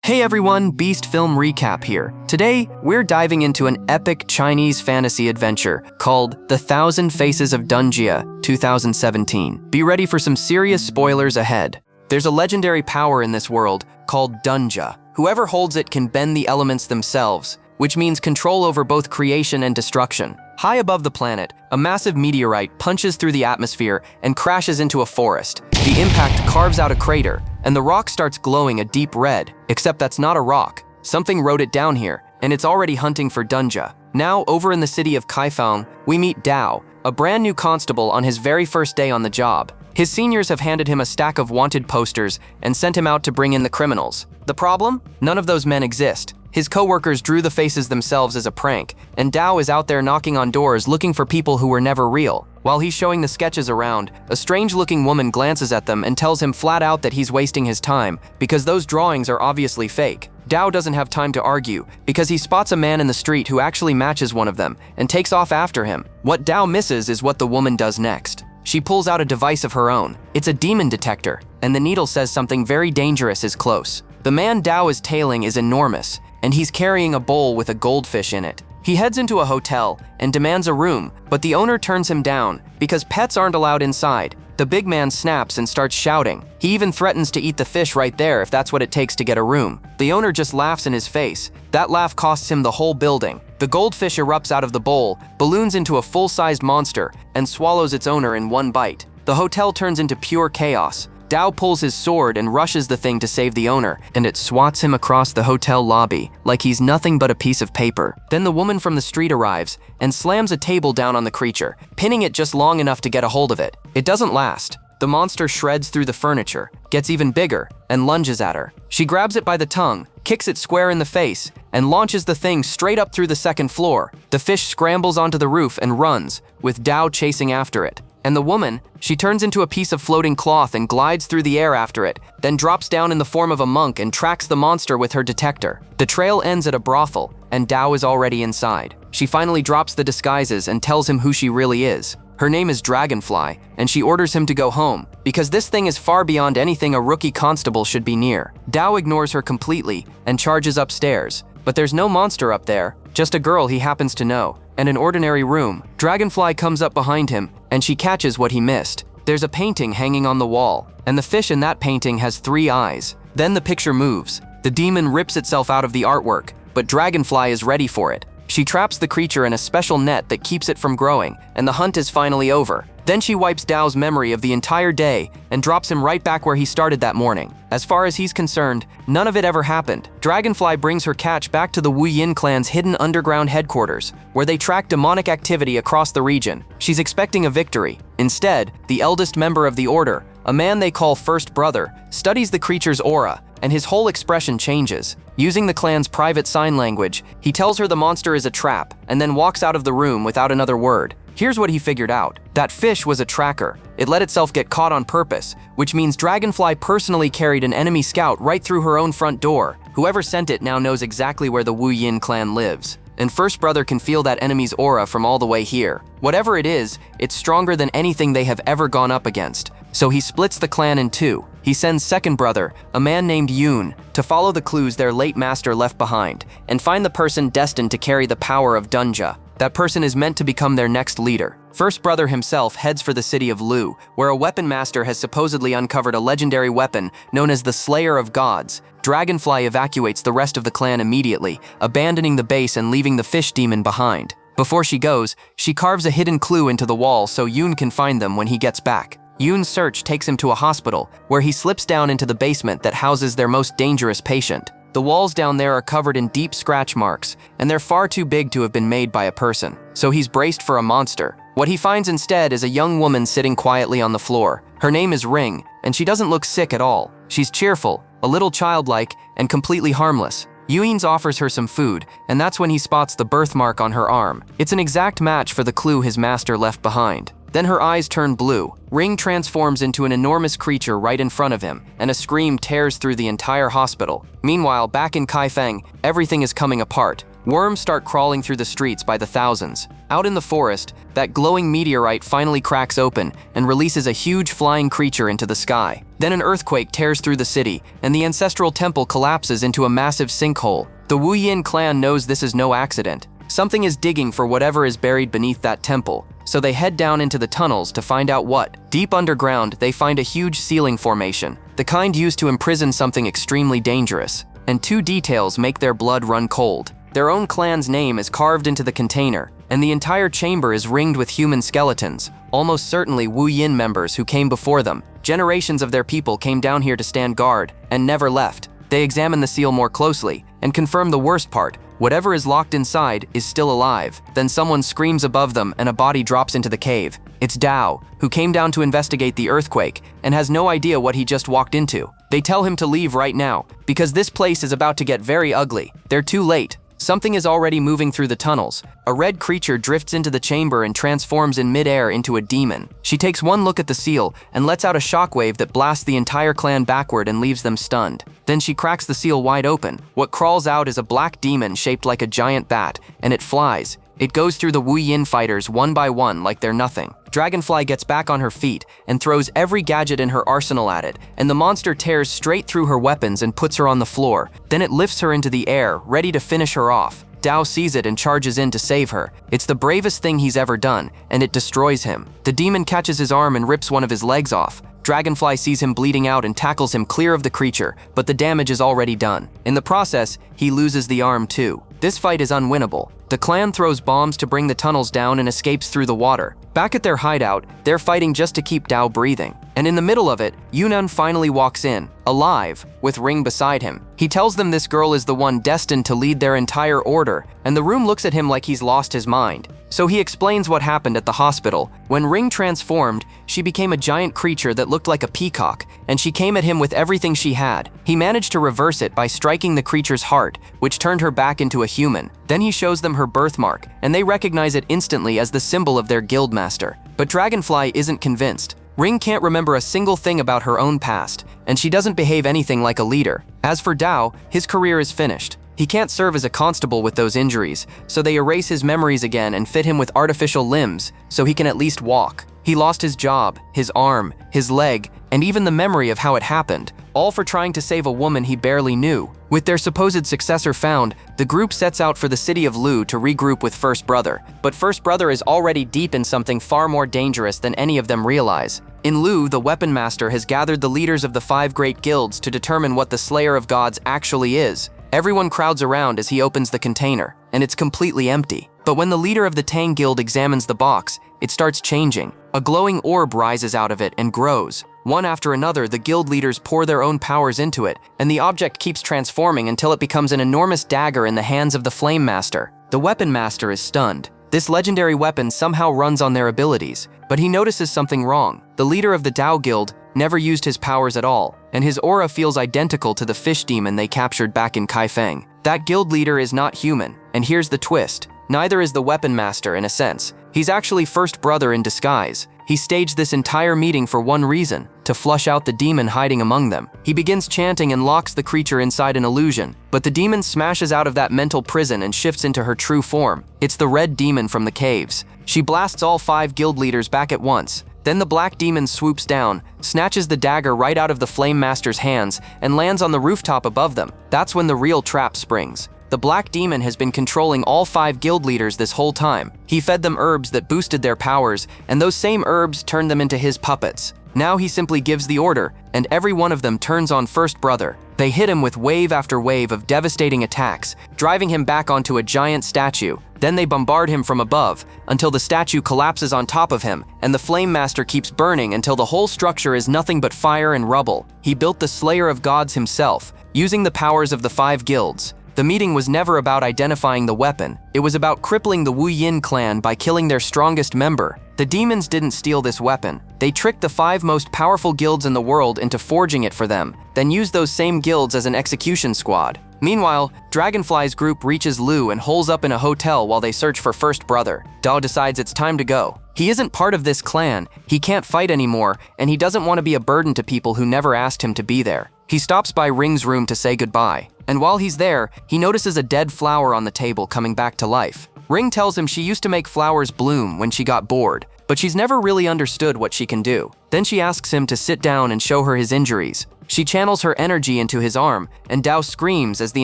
Hey everyone, Beast Film Recap here. Today, we're diving into an epic Chinese fantasy adventure called The Thousand Faces of Dunjia 2017. Be ready for some serious spoilers ahead. There's a legendary power in this world called Dunjia. Whoever holds it can bend the elements themselves, which means control over both creation and destruction. High above the planet, a massive meteorite punches through the atmosphere and crashes into a forest. The impact carves out a crater, and the rock starts glowing a deep red. Except that's not a rock. Something wrote it down here, and it's already hunting for Dunjia. Now, over in the city of Kaifeng, we meet Dao, a brand new constable on his very first day on the job. His seniors have handed him a stack of wanted posters and sent him out to bring in the criminals. The problem? None of those men exist. His co-workers drew the faces themselves as a prank, and Dao is out there knocking on doors looking for people who were never real. While he's showing the sketches around, a strange-looking woman glances at them and tells him flat out that he's wasting his time because those drawings are obviously fake. Dao doesn't have time to argue because he spots a man in the street who actually matches one of them and takes off after him. What Dao misses is what the woman does next. She pulls out a device of her own. It's a demon detector, and the needle says something very dangerous is close. The man Dao is tailing is enormous, and he's carrying a bowl with a goldfish in it. He heads into a hotel and demands a room, but the owner turns him down because pets aren't allowed inside. The big man snaps and starts shouting. He even threatens to eat the fish right there if that's what it takes to get a room. The owner just laughs in his face. That laugh costs him the whole building. The goldfish erupts out of the bowl, balloons into a full-sized monster, and swallows its owner in one bite. The hotel turns into pure chaos. Dao pulls his sword and rushes the thing to save the owner, and it swats him across the hotel lobby like he's nothing but a piece of paper. Then the woman from the street arrives and slams a table down on the creature, pinning it just long enough to get a hold of it. It doesn't last. The monster shreds through the furniture, gets even bigger, and lunges at her. She grabs it by the tongue, kicks it square in the face, and launches the thing straight up through the second floor. The fish scrambles onto the roof and runs, with Dao chasing after it. And the woman, she turns into a piece of floating cloth and glides through the air after it, then drops down in the form of a monk and tracks the monster with her detector. The trail ends at a brothel, and Dao is already inside. She finally drops the disguises and tells him who she really is. Her name is Dragonfly, and she orders him to go home, because this thing is far beyond anything a rookie constable should be near. Dao ignores her completely and charges upstairs, but there's no monster up there, just a girl he happens to know, and an ordinary room. Dragonfly comes up behind him, and she catches what he missed. There's a painting hanging on the wall, and the fish in that painting has 3 eyes. Then the picture moves. The demon rips itself out of the artwork, but Dragonfly is ready for it. She traps the creature in a special net that keeps it from growing, and the hunt is finally over. Then she wipes Dao's memory of the entire day and drops him right back where he started that morning. As far as he's concerned, none of it ever happened. Dragonfly brings her catch back to the Wu Yin clan's hidden underground headquarters, where they track demonic activity across the region. She's expecting a victory. Instead, the eldest member of the order, a man they call First Brother, studies the creature's aura, and his whole expression changes. Using the clan's private sign language, he tells her the monster is a trap, and then walks out of the room without another word. Here's what he figured out. That fish was a tracker. It let itself get caught on purpose, which means Dragonfly personally carried an enemy scout right through her own front door. Whoever sent it now knows exactly where the Wu Yin clan lives, and First Brother can feel that enemy's aura from all the way here. Whatever it is, it's stronger than anything they have ever gone up against. So he splits the clan in 2. He sends Second Brother, a man named Yoon, to follow the clues their late master left behind and find the person destined to carry the power of Dunjia. That person is meant to become their next leader. First Brother himself heads for the city of Lu, where a weapon master has supposedly uncovered a legendary weapon known as the Slayer of Gods. Dragonfly evacuates the rest of the clan immediately, abandoning the base and leaving the fish demon behind. Before she goes, she carves a hidden clue into the wall so Yoon can find them when he gets back. Yoon's search takes him to a hospital, where he slips down into the basement that houses their most dangerous patient. The walls down there are covered in deep scratch marks, and they're far too big to have been made by a person, so he's braced for a monster. What he finds instead is a young woman sitting quietly on the floor. Her name is Ring, and she doesn't look sick at all. She's cheerful, a little childlike, and completely harmless. Yuins offers her some food, and that's when he spots the birthmark on her arm. It's an exact match for the clue his master left behind. Then her eyes turn blue. Ring transforms into an enormous creature right in front of him, and a scream tears through the entire hospital. Meanwhile, back in Kaifeng, everything is coming apart. Worms start crawling through the streets by the thousands. Out in the forest, that glowing meteorite finally cracks open and releases a huge flying creature into the sky. Then an earthquake tears through the city, and the ancestral temple collapses into a massive sinkhole. The Wu Yin clan knows this is no accident. Something is digging for whatever is buried beneath that temple, so they head down into the tunnels to find out what. Deep underground, they find a huge ceiling formation, the kind used to imprison something extremely dangerous. And two details make their blood run cold. Their own clan's name is carved into the container, and the entire chamber is ringed with human skeletons, almost certainly Wu Yin members who came before them. Generations of their people came down here to stand guard, and never left. They examine the seal more closely, and confirm the worst part: whatever is locked inside is still alive. Then someone screams above them and a body drops into the cave. It's Dao, who came down to investigate the earthquake, and has no idea what he just walked into. They tell him to leave right now, because this place is about to get very ugly. They're too late. Something is already moving through the tunnels. A red creature drifts into the chamber and transforms in mid-air into a demon. She takes one look at the seal and lets out a shockwave that blasts the entire clan backward and leaves them stunned. Then she cracks the seal wide open. What crawls out is a black demon shaped like a giant bat, and it flies. It goes through the Wu Yin fighters one by one like they're nothing. Dragonfly gets back on her feet and throws every gadget in her arsenal at it, and the monster tears straight through her weapons and puts her on the floor. Then it lifts her into the air, ready to finish her off. Dao sees it and charges in to save her. It's the bravest thing he's ever done, and it destroys him. The demon catches his arm and rips one of his legs off. Dragonfly sees him bleeding out and tackles him clear of the creature, but the damage is already done. In the process, he loses the arm too. This fight is unwinnable. The clan throws bombs to bring the tunnels down and escapes through the water. Back at their hideout, they're fighting just to keep Dao breathing. And in the middle of it, Yunnan finally walks in, alive, with Ring beside him. He tells them this girl is the one destined to lead their entire order, and the room looks at him like he's lost his mind. So he explains what happened at the hospital. When Ring transformed, she became a giant creature that looked like a peacock, and she came at him with everything she had. He managed to reverse it by striking the creature's heart, which turned her back into a human. Then he shows them her birthmark, and they recognize it instantly as the symbol of their guild master. But Dragonfly isn't convinced. Ring can't remember a single thing about her own past, and she doesn't behave anything like a leader. As for Dao, his career is finished. He can't serve as a constable with those injuries, so they erase his memories again and fit him with artificial limbs so he can at least walk. He lost his job, his arm, his leg, and even the memory of how it happened, all for trying to save a woman he barely knew. With their supposed successor found, the group sets out for the city of Lu to regroup with First Brother. But First Brother is already deep in something far more dangerous than any of them realize. In Lu, the Weapon Master has gathered the leaders of the 5 great guilds to determine what the Slayer of Gods actually is. Everyone crowds around as he opens the container, and it's completely empty. But when the leader of the Tang Guild examines the box, it starts changing. A glowing orb rises out of it and grows. One after another, the guild leaders pour their own powers into it, and the object keeps transforming until it becomes an enormous dagger in the hands of the Flame Master. The Weapon Master is stunned. This legendary weapon somehow runs on their abilities, but he notices something wrong. The leader of the Dao Guild never used his powers at all, and his aura feels identical to the fish demon they captured back in Kaifeng. That guild leader is not human, and here's the twist. Neither is the Weapon Master in a sense. He's actually First Brother in disguise. He staged this entire meeting for one reason: to flush out the demon hiding among them. He begins chanting and locks the creature inside an illusion, but the demon smashes out of that mental prison and shifts into her true form. It's the red demon from the caves. She blasts all 5 guild leaders back at once. Then the black demon swoops down, snatches the dagger right out of the Flame Master's hands, and lands on the rooftop above them. That's when the real trap springs. The black demon has been controlling all 5 guild leaders this whole time. He fed them herbs that boosted their powers, and those same herbs turned them into his puppets. Now he simply gives the order, and every one of them turns on First Brother. They hit him with wave after wave of devastating attacks, driving him back onto a giant statue. Then they bombard him from above, until the statue collapses on top of him, and the Flame Master keeps burning until the whole structure is nothing but fire and rubble. He built the Slayer of Gods himself, using the powers of the 5 guilds. The meeting was never about identifying the weapon. It was about crippling the Wu Yin clan by killing their strongest member. The demons didn't steal this weapon. They tricked the 5 most powerful guilds in the world into forging it for them, then used those same guilds as an execution squad. Meanwhile, Dragonfly's group reaches Lu and holes up in a hotel while they search for First Brother. Dao decides it's time to go. He isn't part of this clan, he can't fight anymore, and he doesn't want to be a burden to people who never asked him to be there. He stops by Ring's room to say goodbye, and while he's there, he notices a dead flower on the table coming back to life. Ring tells him she used to make flowers bloom when she got bored, but she's never really understood what she can do. Then she asks him to sit down and show her his injuries. She channels her energy into his arm, and Dao screams as the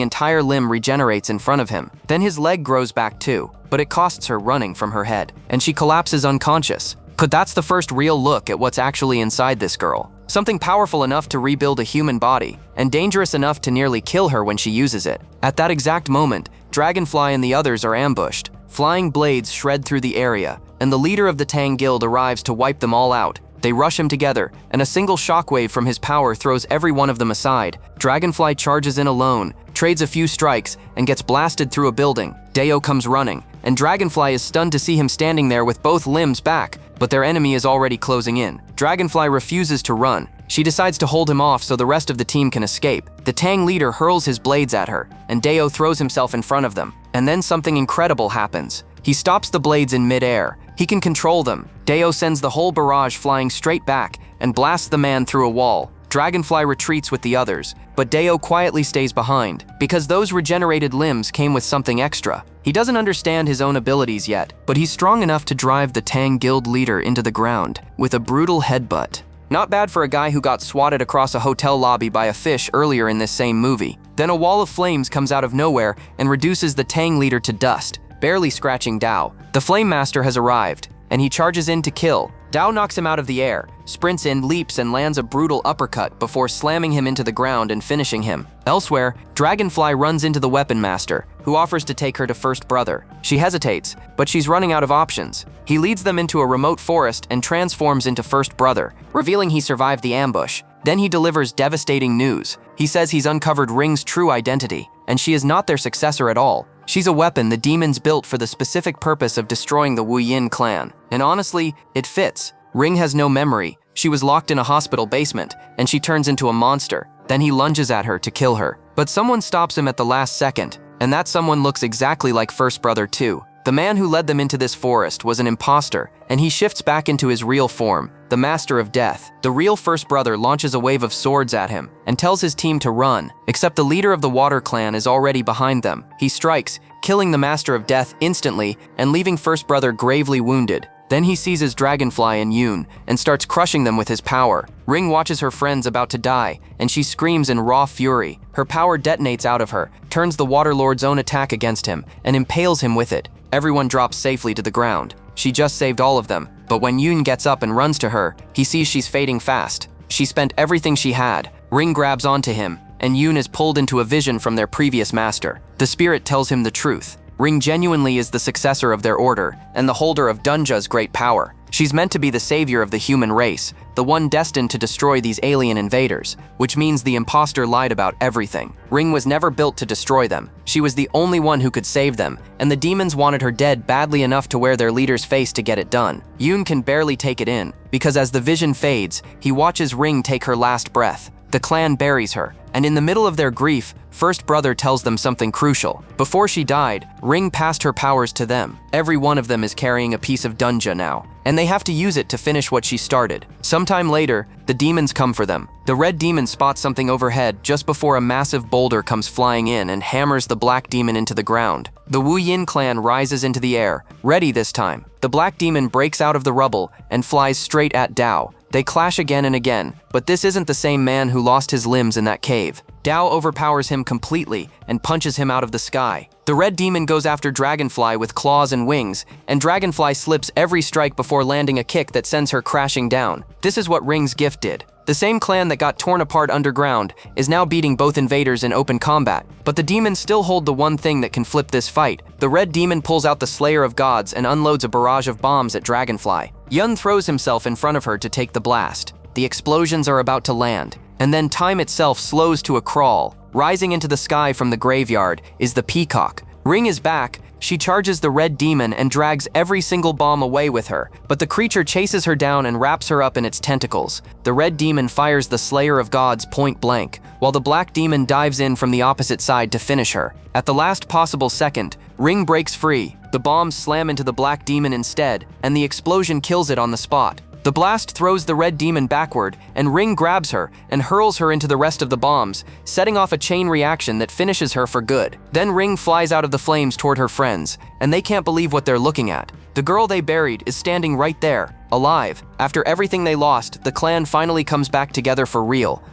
entire limb regenerates in front of him. Then his leg grows back too, but it costs her running from her head, and she collapses unconscious. But that's the first real look at what's actually inside this girl. Something powerful enough to rebuild a human body, and dangerous enough to nearly kill her when she uses it. At that exact moment, Dragonfly and the others are ambushed. Flying blades shred through the area, and the leader of the Tang Guild arrives to wipe them all out. They rush him together, and a single shockwave from his power throws every one of them aside. Dragonfly charges in alone, trades a few strikes, and gets blasted through a building. Dao comes running, and Dragonfly is stunned to see him standing there with both limbs back, but their enemy is already closing in. Dragonfly refuses to run. She decides to hold him off so the rest of the team can escape. The Tang leader hurls his blades at her, and Dao throws himself in front of them. And then something incredible happens. He stops the blades in mid-air. He can control them. Dao sends the whole barrage flying straight back and blasts the man through a wall. Dragonfly retreats with the others, but Dao quietly stays behind, because those regenerated limbs came with something extra. He doesn't understand his own abilities yet, but he's strong enough to drive the Tang Guild leader into the ground with a brutal headbutt. Not bad for a guy who got swatted across a hotel lobby by a fish earlier in this same movie. Then a wall of flames comes out of nowhere and reduces the Tang leader to dust, barely scratching Dao. The Flame Master has arrived, and he charges in to kill. Dao knocks him out of the air, sprints in, leaps, and lands a brutal uppercut before slamming him into the ground and finishing him. Elsewhere, Dragonfly runs into the Weapon Master, who offers to take her to First Brother. She hesitates, but she's running out of options. He leads them into a remote forest and transforms into First Brother, revealing he survived the ambush. Then he delivers devastating news. He says he's uncovered Ring's true identity, and she is not their successor at all. She's a weapon the demons built for the specific purpose of destroying the Wu Yin clan. And honestly, it fits. Ring has no memory. She was locked in a hospital basement, and she turns into a monster. Then he lunges at her to kill her. But someone stops him at the last second, and that someone looks exactly like First Brother too. The man who led them into this forest was an imposter, and he shifts back into his real form, the Master of Death. The real First Brother launches a wave of swords at him and tells his team to run, except the leader of the Water Clan is already behind them. He strikes, killing the Master of Death instantly and leaving First Brother gravely wounded. Then he seizes Dragonfly and Yoon and starts crushing them with his power. Ring watches her friends about to die, and she screams in raw fury. Her power detonates out of her, turns the Water Lord's own attack against him, and impales him with it. Everyone drops safely to the ground. She just saved all of them, but when Yoon gets up and runs to her, he sees she's fading fast. She spent everything she had. Ring grabs onto him, and Yoon is pulled into a vision from their previous master. The spirit tells him the truth. Ring genuinely is the successor of their order, and the holder of Dunja's great power. She's meant to be the savior of the human race, the one destined to destroy these alien invaders, which means the imposter lied about everything. Ring was never built to destroy them. She was the only one who could save them, and the demons wanted her dead badly enough to wear their leader's face to get it done. Yoon can barely take it in, because as the vision fades, he watches Ring take her last breath. The clan buries her, and in the middle of their grief, First Brother tells them something crucial. Before she died, Ring passed her powers to them. Every one of them is carrying a piece of Dunja now, and they have to use it to finish what she started. Sometime later, the demons come for them. The red demon spots something overhead just before a massive boulder comes flying in and hammers the black demon into the ground. The Wu Yin clan rises into the air, ready this time. The black demon breaks out of the rubble and flies straight at Dao. They clash again and again, but this isn't the same man who lost his limbs in that cave. Dao overpowers him completely and punches him out of the sky. The red demon goes after Dragonfly with claws and wings, and Dragonfly slips every strike before landing a kick that sends her crashing down. This is what Ring's gift did. The same clan that got torn apart underground is now beating both invaders in open combat, but the demons still hold the one thing that can flip this fight. The red demon pulls out the Slayer of Gods and unloads a barrage of bombs at Dragonfly. Yun throws himself in front of her to take the blast. The explosions are about to land, and then time itself slows to a crawl. Rising into the sky from the graveyard is the Peacock. Ring is back. She charges the red demon and drags every single bomb away with her, but the creature chases her down and wraps her up in its tentacles. The red demon fires the Slayer of Gods point blank, while the black demon dives in from the opposite side to finish her. At the last possible second, Ring breaks free. The bombs slam into the black demon instead, and the explosion kills it on the spot. The blast throws the red demon backward, and Ring grabs her and hurls her into the rest of the bombs, setting off a chain reaction that finishes her for good. Then Ring flies out of the flames toward her friends, and they can't believe what they're looking at. The girl they buried is standing right there, alive. After everything they lost, the clan finally comes back together for real.